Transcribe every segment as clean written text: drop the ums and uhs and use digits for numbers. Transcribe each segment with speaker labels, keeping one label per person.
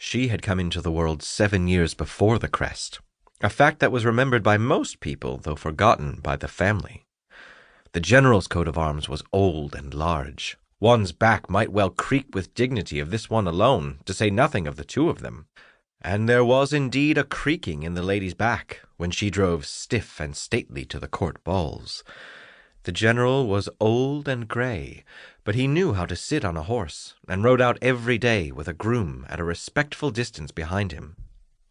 Speaker 1: She had come into the world 7 years before the crest, a fact that was remembered by most people, though forgotten by the family. The general's coat of arms was old and large. One's back might well creak with dignity of this one alone, to say nothing of the two of them. And there was indeed a creaking in the lady's back when she drove stiff and stately to the court balls. The general was old and grey, but he knew how to sit on a horse, and rode out every day with a groom at a respectful distance behind him.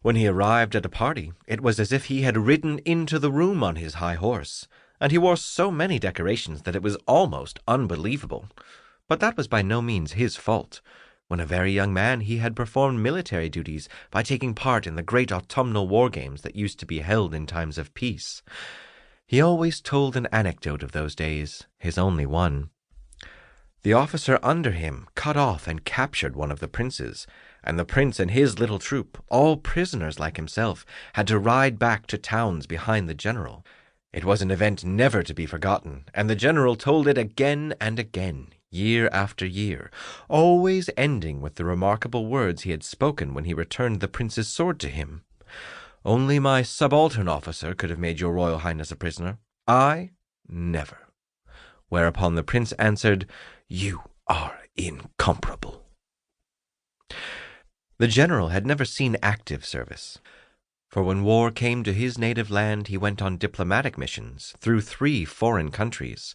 Speaker 1: When he arrived at a party, it was as if he had ridden into the room on his high horse, and he wore so many decorations that it was almost unbelievable. But that was by no means his fault. When a very young man, he had performed military duties by taking part in the great autumnal war games that used to be held in times of peace. He always told an anecdote of those days, his only one. The officer under him cut off and captured one of the princes, and the prince and his little troop, all prisoners like himself, had to ride back to towns behind the general. It was an event never to be forgotten, and the general told it again and again, year after year, always ending with the remarkable words he had spoken when he returned the prince's sword to him. "Only my subaltern officer could have made your Royal Highness a prisoner. I? Never." Whereupon the prince answered, "You are incomparable." The general had never seen active service, for when war came to his native land, he went on diplomatic missions through 3 foreign countries.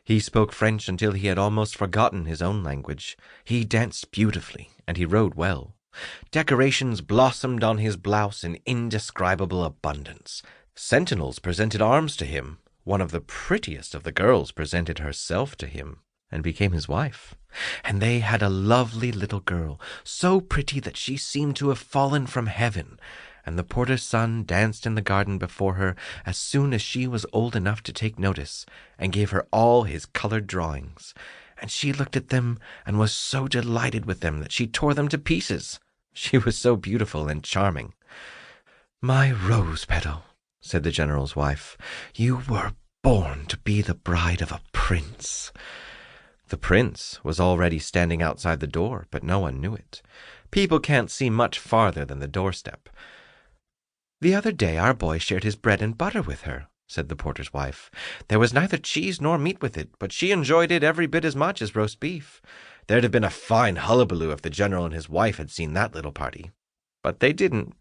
Speaker 1: He spoke French until he had almost forgotten his own language. He danced beautifully, and he rode well. Decorations blossomed on his blouse in indescribable abundance. Sentinels presented arms to him. One of the prettiest of the girls presented herself to him and became his wife. And they had a lovely little girl, so pretty that she seemed to have fallen from heaven. And the porter's son danced in the garden before her as soon as she was old enough to take notice, and gave her all his colored drawings. And she looked at them and was so delighted with them that she tore them to pieces. She was so beautiful and charming. "My rose petal," said the general's wife, "you were born to be the bride of a prince." The prince was already standing outside the door, but no one knew it. People can't see much farther than the doorstep. "The other day our boy shared his bread and butter with her," said the porter's wife. "There was neither cheese nor meat with it, but she enjoyed it every bit as much as roast beef. There'd have been a fine hullabaloo if the general and his wife had seen that little party. But they didn't."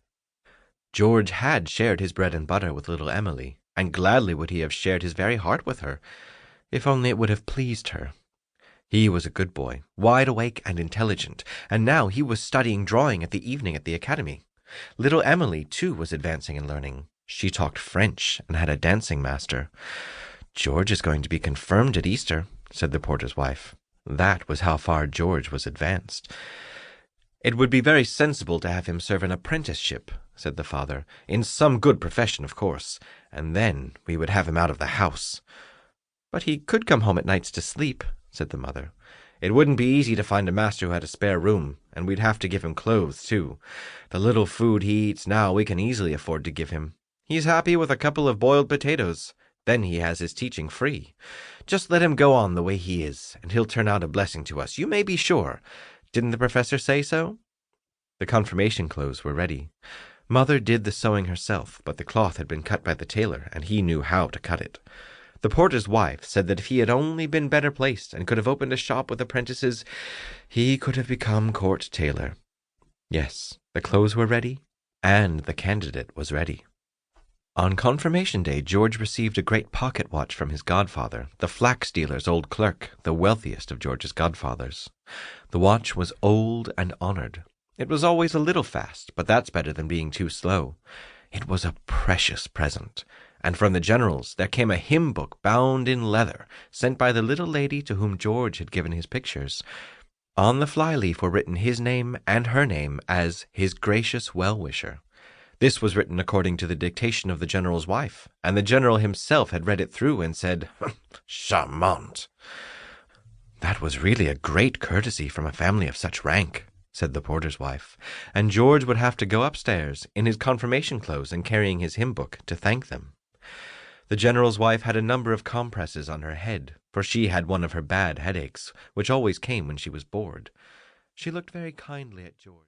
Speaker 1: George had shared his bread and butter with little Emily, and gladly would he have shared his very heart with her, if only it would have pleased her. He was a good boy, wide awake and intelligent, and now he was studying drawing at the evening at the academy. Little Emily, too, was advancing in learning. She talked French and had a dancing master. "George is going to be confirmed at Easter," said the porter's wife. That was how far George was advanced. "It would be very sensible to have him serve an apprenticeship," said the father, "in some good profession, of course, and then we would have him out of the house." "But he could come home at nights to sleep," said the mother. "It wouldn't be easy to find a master who had a spare room, and we'd have to give him clothes, too. The little food he eats now we can easily afford to give him. He's happy with a couple of boiled potatoes. Then he has his teaching free. Just let him go on the way he is, and he'll turn out a blessing to us, you may be sure. Didn't the professor say so?" The confirmation clothes were ready. Mother did the sewing herself, but the cloth had been cut by the tailor, and he knew how to cut it. The porter's wife said that if he had only been better placed and could have opened a shop with apprentices, he could have become court tailor. Yes, the clothes were ready, and the candidate was ready. On confirmation day, George received a great pocket watch from his godfather, the flax dealer's old clerk, the wealthiest of George's godfathers. The watch was old and honored. It was always a little fast, but that's better than being too slow. It was a precious present, and from the generals there came a hymn book bound in leather, sent by the little lady to whom George had given his pictures. On the flyleaf were written his name and her name as his gracious well-wisher. This was written according to the dictation of the general's wife, and the general himself had read it through and said, "Charmant." "That was really a great courtesy from a family of such rank," said the porter's wife, and George would have to go upstairs in his confirmation clothes and carrying his hymn book to thank them. The general's wife had a number of compresses on her head, for she had one of her bad headaches, which always came when she was bored. She looked very kindly at George.